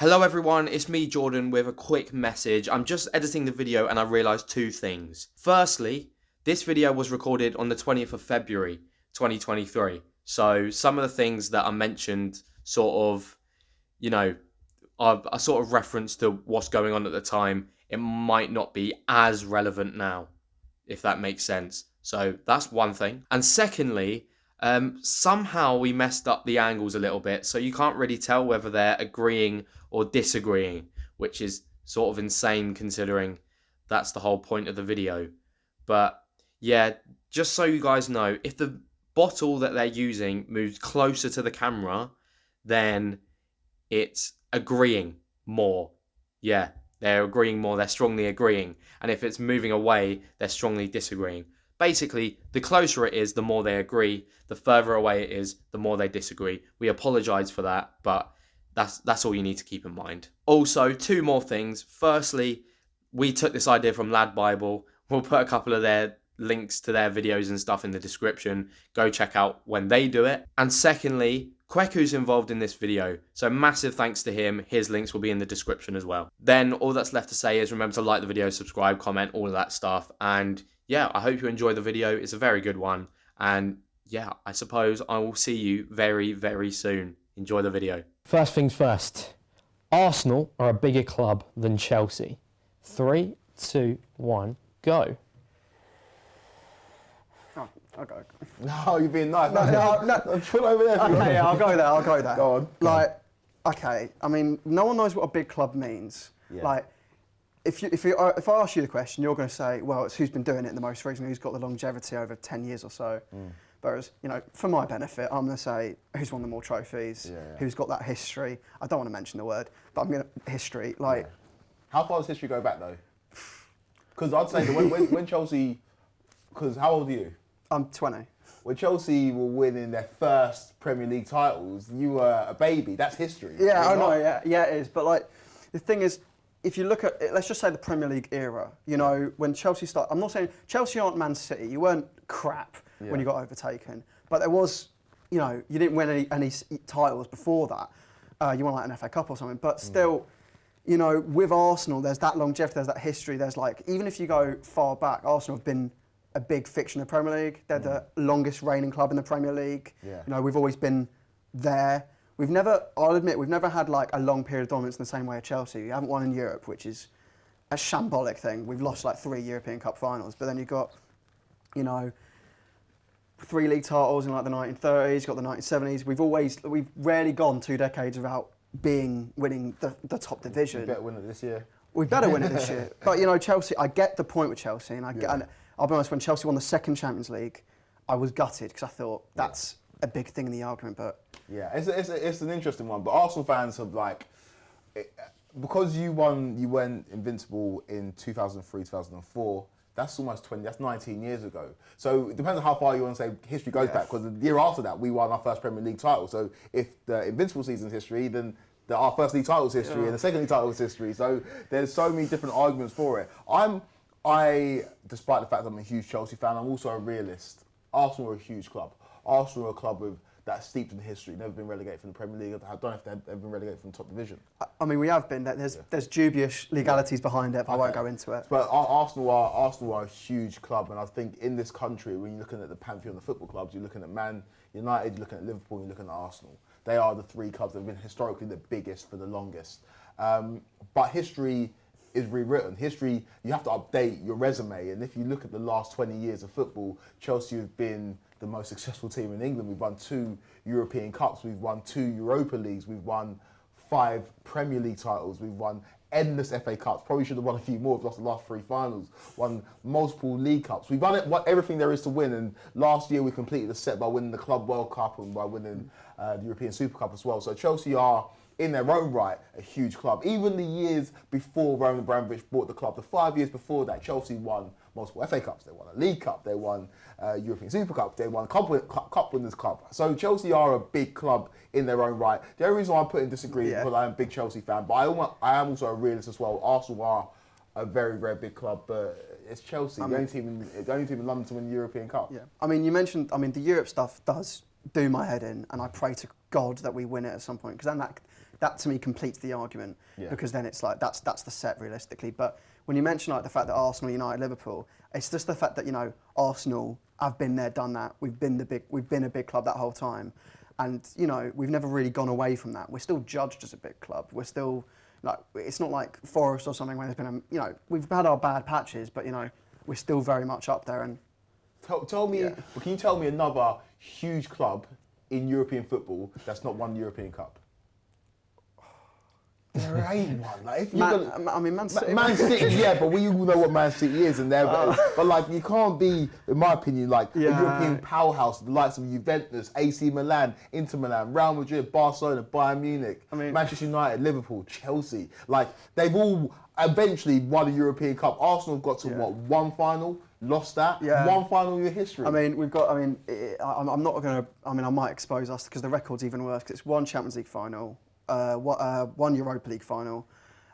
Hello everyone, it's me Jordan with a quick message. I'm just editing the video and I realised two things. Firstly, this video was recorded on the 20th of February 2023. So some of the things that are mentioned sort of, are sort of reference to what's going on at the time. It might not be as relevant now, if that makes sense. So that's one thing. And secondly, somehow we messed up the angles a little bit, so you can't really tell whether they're agreeing or disagreeing, which is sort of insane considering that's the whole point of the video. But yeah, just so you guys know, if the bottle that they're using moves closer to the camera, then it's agreeing more. Yeah, they're agreeing more, they're strongly agreeing. And if it's moving away, they're strongly disagreeing. Basically, the closer it is, the more they agree. The further away it is, the more they disagree. We apologise for that, but that's all you need to keep in mind. Also, two more things. Firstly, we took this idea from Lad Bible. We'll put a couple of their links to their videos and stuff in the description. Go check out when they do it. And secondly, Kweku's involved in this video, so massive thanks to him. His links will be in the description as well. Then all that's left to say is remember to like the video, subscribe, comment, all of that stuff. And yeah, I hope you enjoy the video. It's a very good one. And yeah, I suppose I will see you very, very soon. Enjoy the video. First things first, Arsenal are a bigger club than Chelsea. 3, 2, 1, go. Oh, I'll go. No, you're being nice. No. Put over there. Okay, yeah, I'll go there. Go on. Like, okay, I mean, no one knows what a big club means. Yeah. Like, if I ask you the question, you're going to say, well, it's who's been doing it the most recently, who's got the longevity over 10 years or so. Whereas, for my benefit, I'm going to say who's won the more trophies, who's got that history. I don't want to mention the word, but I'm going to history. Like, how far does history go back though? Because I'd say that when Chelsea, because how old are you? I'm 20. When Chelsea were winning their first Premier League titles, you were a baby. That's history. Yeah, I know. Yeah, it is. But like, the thing is, if you look at it, let's just say the Premier League era, when Chelsea started, I'm not saying Chelsea aren't Man City, you weren't crap when you got overtaken, but there was, you didn't win any titles before that. You won like an FA Cup or something, but still, with Arsenal, there's that longevity, there's that history, there's like, even if you go far back, Arsenal have been a big fixture in the Premier League. They're the longest reigning club in the Premier League. Yeah. We've always been there. I'll admit, we've never had like a long period of dominance in the same way as Chelsea. We haven't won in Europe, which is a shambolic thing. We've lost like 3 European Cup finals, but then you've got, 3 league titles in like the 1930s, got the 1970s. We've rarely gone 2 decades without winning the top division. We better win it this year. We better win it this year. But Chelsea, I get the point with Chelsea, and and I'll be honest, when Chelsea won the second Champions League, I was gutted because I thought that's a big thing in the argument, but... Yeah, it's an interesting one, but Arsenal fans have because you went invincible in 2003, 2004, that's almost 19 years ago. So it depends on how far you want to say history goes back, because the year after that, we won our first Premier League title. So if the invincible season's history, then our first league title's history and the second league title's history. So there's so many different arguments for it. Despite the fact that I'm a huge Chelsea fan, I'm also a realist. Arsenal are a huge club. Arsenal are a club that's steeped in history, never been relegated from the Premier League. I don't know if they've ever been relegated from the top division. I mean, we have been. There's dubious legalities behind it, but I won't go into it. But Arsenal are a huge club, and I think in this country, when you're looking at the pantheon of football clubs, you're looking at Man United, you're looking at Liverpool, you're looking at Arsenal. They are the 3 clubs that have been historically the biggest for the longest. But history is rewritten. History, you have to update your resume, and if you look at the last 20 years of football, Chelsea have been the most successful team in England. We've won 2 European Cups, we've won 2 Europa Leagues, we've won 5 Premier League titles, we've won endless FA Cups, probably should have won a few more, we've lost the last 3 finals, won multiple League Cups. We've won everything there is to win, and last year we completed the set by winning the Club World Cup and by winning the European Super Cup as well. So Chelsea are, in their own right, a huge club. Even the years before Roman Abramovich bought the club, the 5 years before that, Chelsea won multiple FA Cups, they won a League Cup, they won European Super Cup, they won Cup Winners' Cup. So Chelsea are a big club in their own right. The only reason why I'm putting disagree is because I am a big Chelsea fan, but I am also a realist as well. Arsenal are a very, very big club, but it's Chelsea, the only team in London to win the European Cup. Yeah, I mean, you mentioned, the Europe stuff does do my head in, and I pray to God that we win it at some point, because then that that to me completes the argument, Yeah. because then it's like that's the set realistically. But when you mention like the fact that Arsenal, United, Liverpool, it's just the fact that, you know, Arsenal have been there, done that. We've been a big club that whole time, and you know, we've never really gone away from that. We're still judged as a big club. We're still like, it's not like Forest or something where there's been a, you know, we've had our bad patches, but you know, we're still very much up there. And Tell me, can you tell me another huge club in European football that's not won the European Cup? There ain't one. Like, if Man City. Man City, yeah, but we all know what Man City is, and they're but like, you can't be, in my opinion, like a European powerhouse, the likes of Juventus, AC Milan, Inter Milan, Real Madrid, Barcelona, Bayern Munich, Manchester United, Liverpool, Chelsea. Like, they've all eventually won a European Cup. Arsenal have got to what, one final, lost that, one final in your history. I mean, we've got. I mean, I'm not going to. I mean, I might expose us because the record's even worse. Because it's one Champions League final, one Europa League final,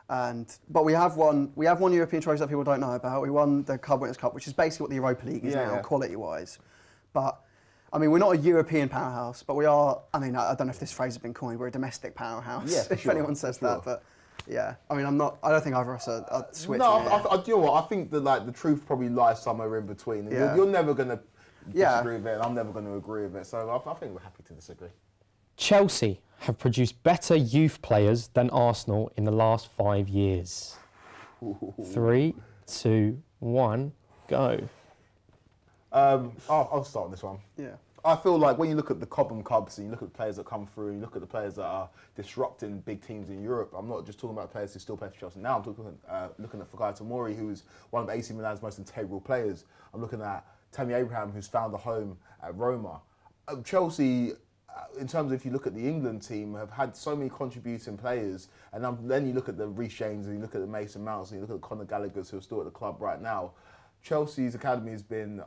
but we have won European trophies that people don't know about. We won the Club Winners' Cup, which is basically what the Europa League is now, quality-wise. But I mean, we're not a European powerhouse, but we are. I mean, I don't know if this phrase has been coined. We're a domestic powerhouse. Yeah, if anyone says that, but. Yeah, I mean, I don't think either of us are switching. No, I do you know what? I think that like the truth probably lies somewhere in between. Yeah. You're never going to disagree with it, and I'm never going to agree with it. So I think we're happy to disagree. Chelsea have produced better youth players than Arsenal in the last 5 years. 3, 2, 1, go. I'll start on this one. Yeah. I feel like when you look at the Cobham Cubs and you look at the players that come through, and you look at the players that are disrupting big teams in Europe, I'm not just talking about players who still play for Chelsea now. I'm looking at Fikayo Tomori, who's one of AC Milan's most integral players. I'm looking at Tammy Abraham, who's found a home at Roma. Chelsea, in terms of if you look at the England team, have had so many contributing players, and then you look at the Reece James and you look at the Mason Mounts and you look at the Conor Gallagher's who are still at the club right now. Chelsea's academy has been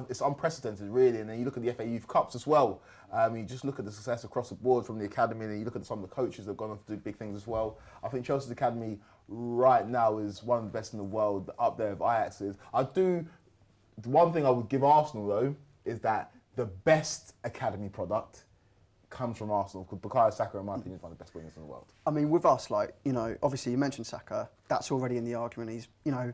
it's unprecedented, really. And then you look at the FA Youth Cups as well. You just look at the success across the board from the academy, and then you look at some of the coaches that have gone on to do big things as well. I think Chelsea's academy right now is one of the best in the world, up there with Ajax's. The one thing I would give Arsenal, though, is that the best academy product comes from Arsenal, because Bukayo Saka, in my opinion, is one of the best wingers in the world. I mean, with us, like, you know, obviously you mentioned Saka, that's already in the argument. He's, you know,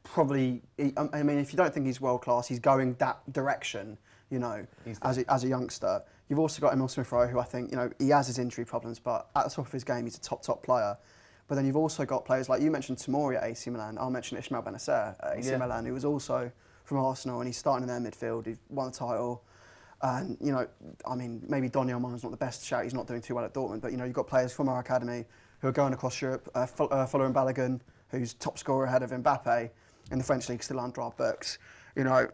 probably, I mean, if you don't think he's world class, he's going that direction, you know, as a youngster. You've also got Emil Smith-Rowe, who I think, you know, he has his injury problems, but at the top of his game, he's a top player. But then you've also got players like, you mentioned Tomori at AC Milan, I'll mention Ismail Benacer at AC Milan, who was also from Arsenal, and he's starting in their midfield, he won the title. And, you know, I mean, maybe Donny O'Mara's not the best shout, he's not doing too well at Dortmund, but, you know, you've got players from our academy who are going across Europe, Fuller and Balogun, who's top scorer ahead of Mbappe, in the French league, still under our books. You know,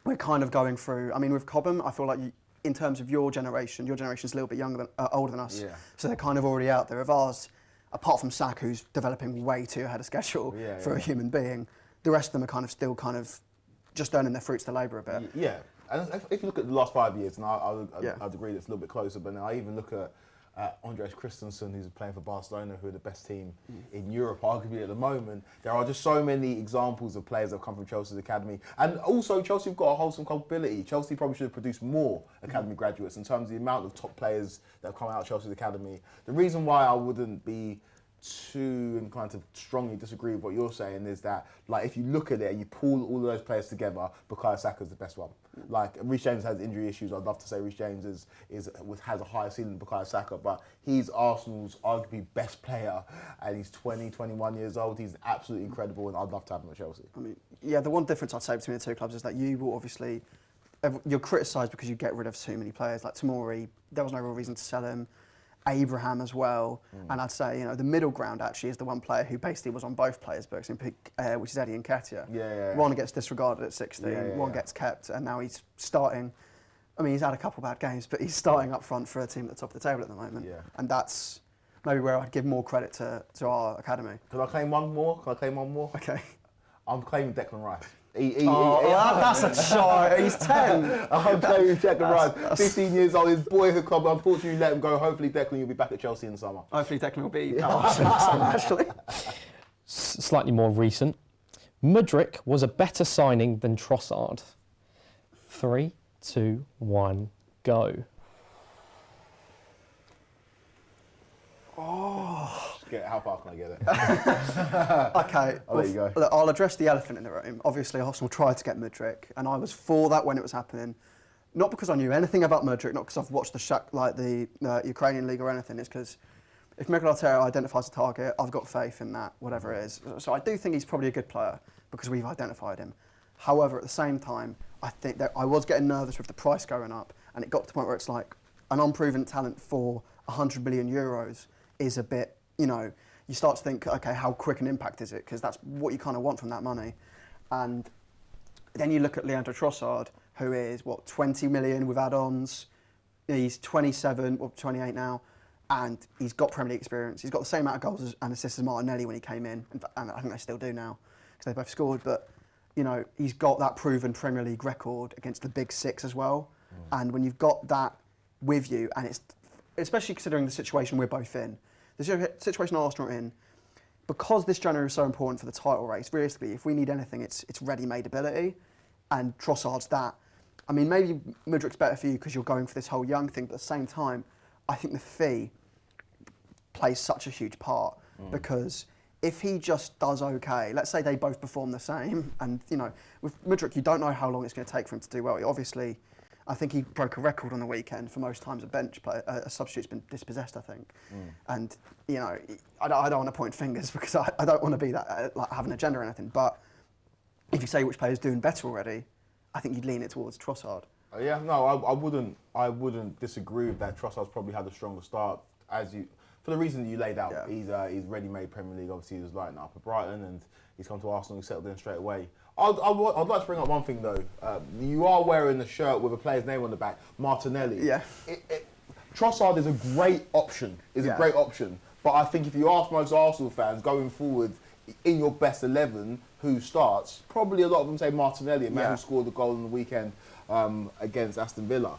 we're kind of going through, I mean, with Cobham, I feel like in terms of your generation's a little bit older than us, so they're kind of already out there. Of ours, apart from Sak, who's developing way too ahead of schedule for a human being, the rest of them are kind of still just earning their fruits to labour a bit. Yeah, and if you look at the last 5 years, and I'd agree that it's a little bit closer, but I even look at Andreas Christensen, who's playing for Barcelona, who are the best team in Europe, arguably at the moment. There are just so many examples of players that have come from Chelsea's academy. And also, Chelsea have got a wholesome culpability. Chelsea probably should have produced more academy graduates in terms of the amount of top players that have come out of Chelsea's academy. The reason why I wouldn't be too inclined to strongly disagree with what you're saying is that, like, if you look at it and you pull all of those players together, Bukayo Saka's the best one. Like, Reece James has injury issues. I'd love to say Reece James has a higher ceiling than Bukayo Saka, but he's Arsenal's arguably best player, and he's 20, 21 years old. He's absolutely incredible, and I'd love to have him at Chelsea. I mean, yeah, the one difference I'd say between the two clubs is that you will obviously, you're criticised because you get rid of too many players. Like Tomori, there was no real reason to sell him. Abraham as well, and I'd say, you know, the middle ground actually is the one player who basically was on both players' books, which is Eddie Nketiah. One gets disregarded at 16, one gets kept, and now he's starting. I mean, he's had a couple bad games, but he's starting up front for a team at the top of the table at the moment, and that's maybe where I'd give more credit to our academy. Can I claim one more? Okay. I'm claiming Declan Rice. That's a shot. He's 10. I'm claiming Declan Rice. 15 years old, his boyhood club. Unfortunately, let him go. Hopefully, Declan, you'll be back at Chelsea in the summer. Hopefully, Declan will be at Arsenal in the summer, actually. Slightly more recent. Modric was a better signing than Trossard. 3, 2, 1, go. How far can I get it? Okay, I'll let you go. Look, I'll address the elephant in the room. Obviously, Arsenal tried to get Modric, and I was for that when it was happening. Not because I knew anything about Modric, not because I've watched the Ukrainian league or anything. It's because if Mikel Arteta identifies a target, I've got faith in that, whatever it is. So I do think he's probably a good player because we've identified him. However, at the same time, I think that I was getting nervous with the price going up, and it got to the point where it's like an unproven talent for 100 million euros is a bit, you start to think, okay, how quick an impact is it? Because that's what you kind of want from that money. And then you look at Leandro Trossard, who is, 20 million with add-ons. He's 27 or 28 now, and he's got Premier League experience. He's got the same amount of goals and assists as Martinelli when he came in, and I think they still do now, because they both scored. But, he's got that proven Premier League record against the big six as well. And when you've got that with you, and it's, especially considering the situation we're both in, the situation Arsenal are in, because this January is so important for the title race, realistically, if we need anything, it's ready-made ability, and Trossard's that. I mean, maybe Modric's better for you because you're going for this whole young thing, but at the same time, I think the fee plays such a huge part, because if he just does okay, let's say they both perform the same, and, with Modric, you don't know how long it's going to take for him to do well. Obviously, I think he broke a record on the weekend for most times a bench player, a substitute's been dispossessed, I think. And, I don't want to point fingers because I don't want to be that, have an agenda or anything, but if you say which player's doing better already, I think you'd lean it towards Trossard. Yeah, no, I wouldn't disagree with that. Trossard's probably had a stronger start, for the reason that you laid out. Yeah. He's ready-made Premier League. Obviously, he was lighting up at Brighton, and he's come to Arsenal and settled in straight away. I'd like to bring up one thing though. You are wearing a shirt with a player's name on the back, Martinelli. Yeah. Trossard is a great option. A great option. But I think if you ask most Arsenal fans going forward, in your best 11, who starts, probably a lot of them say Martinelli, a man who scored the goal on the weekend against Aston Villa.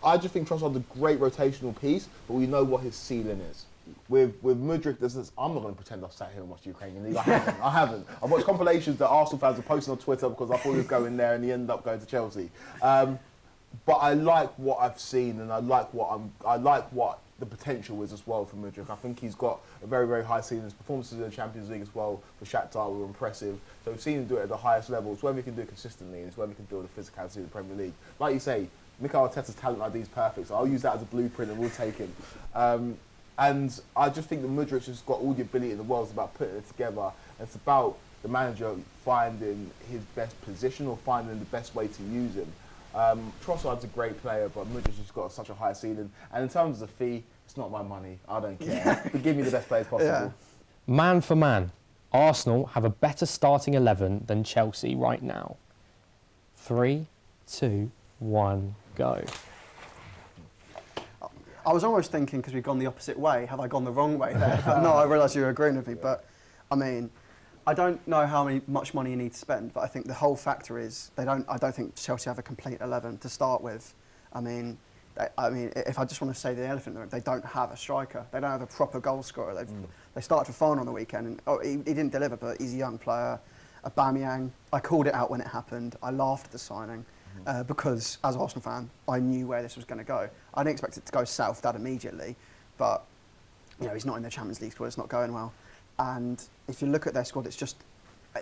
I just think Trossard's a great rotational piece, but we know what his ceiling is. With Modric, I'm not going to pretend I've sat here and watched the Ukrainian League. I haven't. I've watched compilations that Arsenal fans are posting on Twitter because I thought he was going there and he ended up going to Chelsea. But I like what I've seen, and I like what the potential is as well for Modric. I think he's got a very, very high ceiling. His performances in the Champions League as well for Shakhtar were impressive. So we've seen him do it at the highest level. It's whether he can do it consistently, and it's whether he can build a physicality in the Premier League. Like you say, Mikel Arteta's talent ID is perfect, so I'll use that as a blueprint and we'll take him. And I just think that Modric has got all the ability in the world. It's about putting it together. It's about the manager finding his best position or finding the best way to use him. Trossard's a great player, but Modric has got such a high ceiling. And in terms of the fee, it's not my money. I don't care. But give me the best players possible. Yeah. Man for man, Arsenal have a better starting 11 than Chelsea right now. 3, 2, 1, go. I was almost thinking, because we've gone the opposite way, have I gone the wrong way there? But no, I realise you're agreeing with me. But, I mean, I don't know much money you need to spend, but I think the whole factor is I don't think Chelsea have a complete 11 to start with. I mean, if I just want to say the elephant in the room, they don't have a striker. They don't have a proper goal scorer. They started Fofana on the weekend, and he didn't deliver, but he's a young player. Aubameyang, I called it out when it happened. I laughed at the signing because, as an Arsenal fan, I knew where this was going to go. I didn't expect it to go south that immediately, but he's not in the Champions League squad. It's not going well. And if you look at their squad, it's just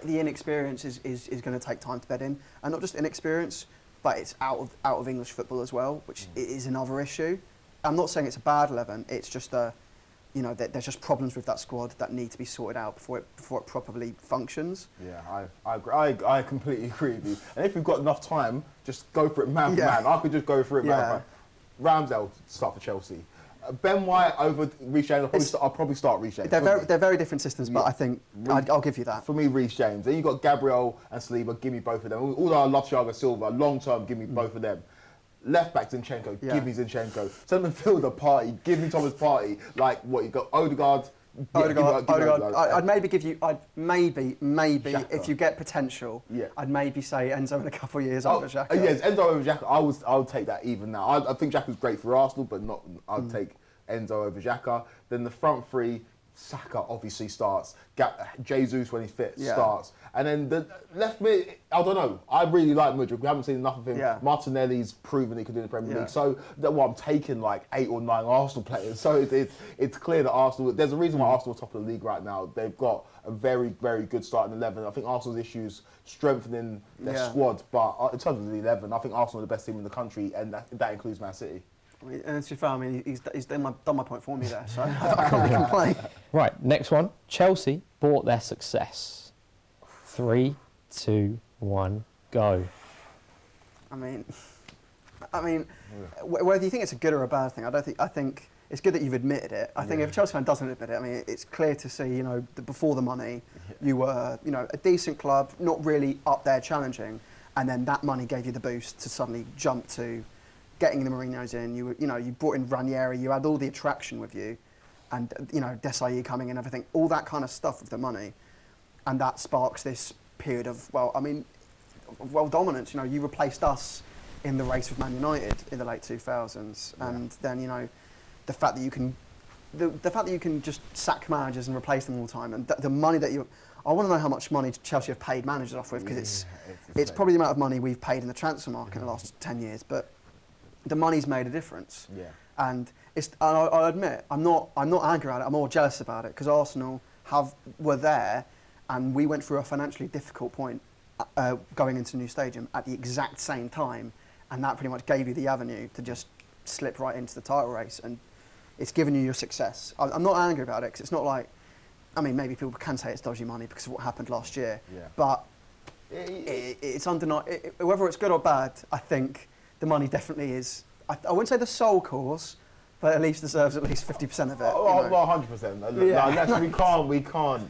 the inexperience is going to take time to bed in, and not just inexperience, but it's out of English football as well, which is another issue. I'm not saying it's a bad 11. It's just there's just problems with that squad that need to be sorted out before it properly functions. Yeah, I agree. I completely agree with you. And if we've got enough time, just go for it man for man. I could just go for it man for man. Ramsdale start for Chelsea. Ben White over Reece James. I'll probably start Reece James. They're very different systems, but I think I'll give you that. For me, Reece James. Then you've got Gabriel and Saliba. Give me both of them. Although I love Thiago Silva, long term, give me both of them. Left back Zinchenko, give me Zinchenko. Centre midfielder Partey, give me Thomas Partey. Like what you got, Odegaard. Odegaard. I'd maybe give you. Maybe Xhaka. if you get potential, I'd maybe say Enzo in a couple of years over Xhaka. Yes, Enzo over Xhaka. I would take that even now. I think Xhaka's great for Arsenal, but not. I'd take Enzo over Xhaka. Then the front three, Saka obviously starts. Jesus, when he's fit, Yeah. starts. And then the left mid, I don't know. I really like Modric. We haven't seen enough of him. Yeah. Martinelli's proven he could do in the Premier Yeah. League. So I'm taking like 8 or 9 Arsenal players. So it's clear that Arsenal, there's a reason why Arsenal are top of the league right now. They've got a very, very good starting 11. I think Arsenal's issues strengthening their squad. But in terms of the 11, I think Arsenal are the best team in the country, and that includes Man City. And to be fair, I mean, he's done my point for me there, so I can't really complain. Right, next one. Chelsea bought their success. 3, 2, 1, go. I mean, whether you think it's a good or a bad thing, I think it's good that you've admitted it. I think if a Chelsea fan doesn't admit it, I mean, it's clear to see, you know, before the money, you were, you know, a decent club, not really up there challenging, and then that money gave you the boost to suddenly jump to getting the Mourinho's in. You brought in Ranieri, you had all the attraction with you, and you know, Desailly coming in, everything, all that kind of stuff with the money, and that sparks this period of dominance. You know, you replaced us in the race with Man United in the late 2000s, and then, you know, the fact that you can just sack managers and replace them all the time, and the money that I want to know how much money Chelsea have paid managers off with, because it's probably the amount of money we've paid in the transfer market in the last 10 years, but the money's made a difference. Yeah. And I'll admit, I'm not angry at it, I'm more jealous about it, because Arsenal were there, and we went through a financially difficult point going into a new stadium at the exact same time, and that pretty much gave you the avenue to just slip right into the title race, and it's given you your success. I'm not angry about it, because it's not like, I mean, maybe people can say it's dodgy money because of what happened last year, but it's undeniable. Whether it's good or bad, I think the money definitely is, I wouldn't say the sole cause, but at least deserves at least 50% of it. Oh, well, 100%.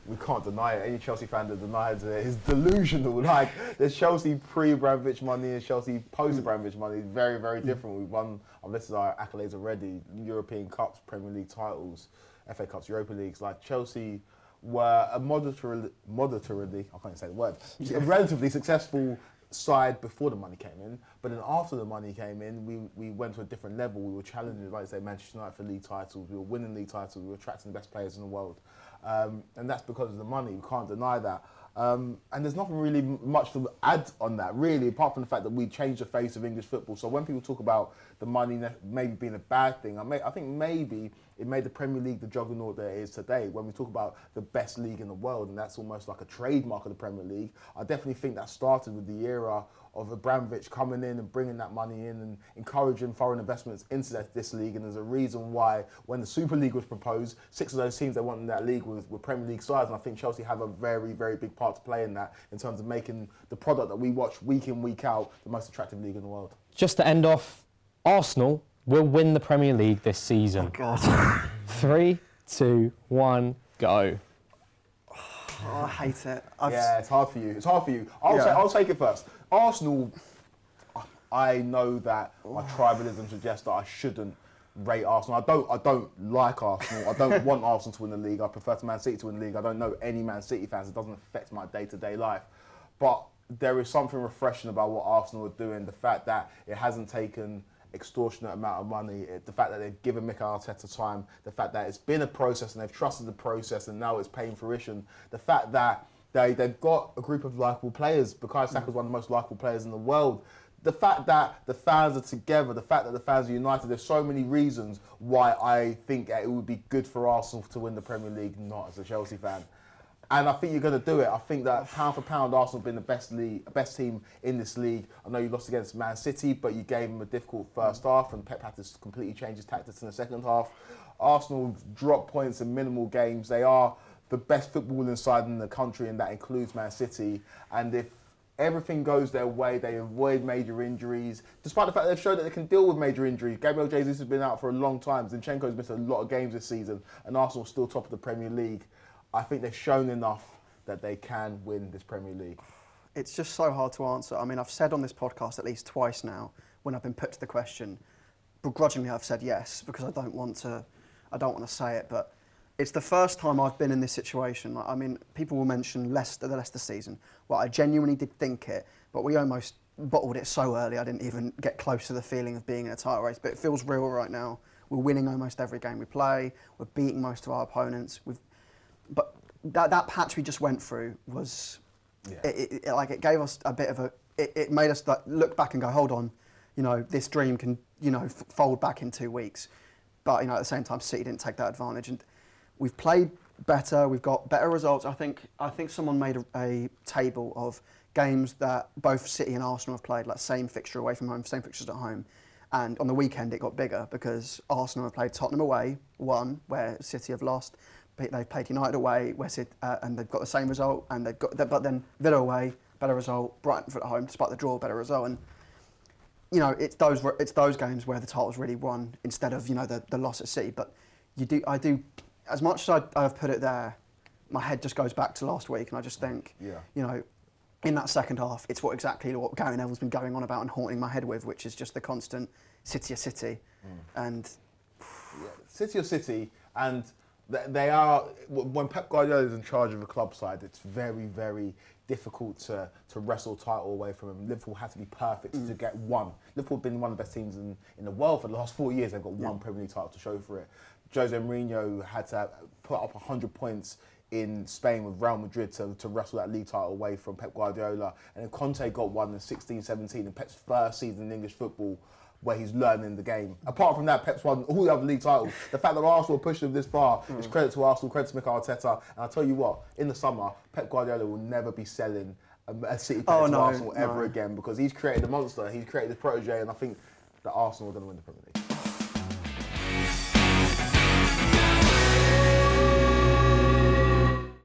We can't deny it. Any Chelsea fan that denies it is delusional. Like, there's Chelsea pre-Abramovich money and Chelsea post-Abramovich money. Very, very different. We've won, I've listed our accolades already, European Cups, Premier League titles, FA Cups, Europa Leagues. Like, Chelsea were a moderately, I can't even say the word, a relatively successful side before the money came in, but then after the money came in, we went to a different level. We were challenging, like I say, Manchester United for league titles. We were winning league titles. We were attracting the best players in the world, and that's because of the money. We can't deny that. And there's nothing really much to add on that, really, apart from the fact that we changed the face of English football. So when people talk about the money maybe being a bad thing, I think maybe it made the Premier League the juggernaut that it is today. When we talk about the best league in the world, and that's almost like a trademark of the Premier League, I definitely think that started with the era of Abramovich coming in and bringing that money in and encouraging foreign investments into this league. And there's a reason why when the Super League was proposed, 6 of those teams that wanted in that league were Premier League sides. And I think Chelsea have a very, very big part to play in that, in terms of making the product that we watch week in, week out, the most attractive league in the world. Just to end off, Arsenal will win the Premier League this season. Oh, God. 3, 2, 1, go. Oh, I hate it. Yeah, it's hard for you. I'll take it first. Arsenal, I know that my tribalism suggests that I shouldn't rate Arsenal. I don't like Arsenal. I don't want Arsenal to win the league. I prefer Man City to win the league. I don't know any Man City fans. It doesn't affect my day-to-day life. But there is something refreshing about what Arsenal are doing. The fact that it hasn't taken extortionate amount of money, the fact that they've given Mikel Arteta time, the fact that it's been a process and they've trusted the process and now it's paying fruition, the fact that they've got a group of likeable players. Bukayo Saka is one of the most likeable players in the world. The fact that the fans are together, the fact that the fans are united, there's so many reasons why I think it would be good for Arsenal to win the Premier League, not as a Chelsea fan. And I think you're going to do it. I think that pound for pound, Arsenal have been the best team in this league. I know you lost against Man City, but you gave them a difficult first half, and Pep had to completely change his tactics in the second half. Arsenal dropped points in minimal games. They are the best footballing side in the country, and that includes Man City. And if everything goes their way, they avoid major injuries, despite the fact they've shown that they can deal with major injuries. Gabriel Jesus has been out for a long time. Zinchenko's missed a lot of games this season, and Arsenal's still top of the Premier League. I think they've shown enough that they can win this Premier League. It's just so hard to answer. I mean, I've said on this podcast at least twice now, when I've been put to the question, begrudgingly I've said yes, because I don't want to say it, but it's the first time I've been in this situation. I mean, people will mention the Leicester season. Well, I genuinely did think it, but we almost bottled it so early I didn't even get close to the feeling of being in a title race. But it feels real right now We're winning almost every game we play. We're beating most of our opponents. But that patch we just went through was, it gave us a bit of a, it made us look back and go, hold on, this dream can, fold back in 2 weeks. But, at the same time, City didn't take that advantage. And we've played better, we've got better results. I think someone made a table of games that both City and Arsenal have played, like same fixture away from home, same fixtures at home. And on the weekend it got bigger because Arsenal have played Tottenham away, where City have lost. They've played United away, and they've got the same result. And but then Villa away, better result. Brighton at home, despite the draw, better result. And it's those games where the title's really won instead of the loss at City. But I do, as much as I've put it there, my head just goes back to last week, and I just think, in that second half, it's exactly what Gary Neville's been going on about and haunting my head with, which is just the constant City or City. And City or City, and they are, when Pep Guardiola is in charge of a club side, it's very, very difficult to wrestle title away from him. Liverpool had to be perfect to get one. Liverpool have been one of the best teams in the world for the last 4 years. They've got one Premier League title to show for it. Jose Mourinho had to put up 100 points in Spain with Real Madrid to wrestle that league title away from Pep Guardiola. And then Conte got one in 16-17 in Pep's first season in English football, where he's learning the game. Apart from that, Pep's won all the other league titles. The fact that Arsenal pushed him this far is credit to Arsenal, credit to Mikel Arteta. And I'll tell you what, in the summer, Pep Guardiola will never be selling a City player to Arsenal ever again, because he's created a monster, he's created a protege, and I think that Arsenal are going to win the Premier League.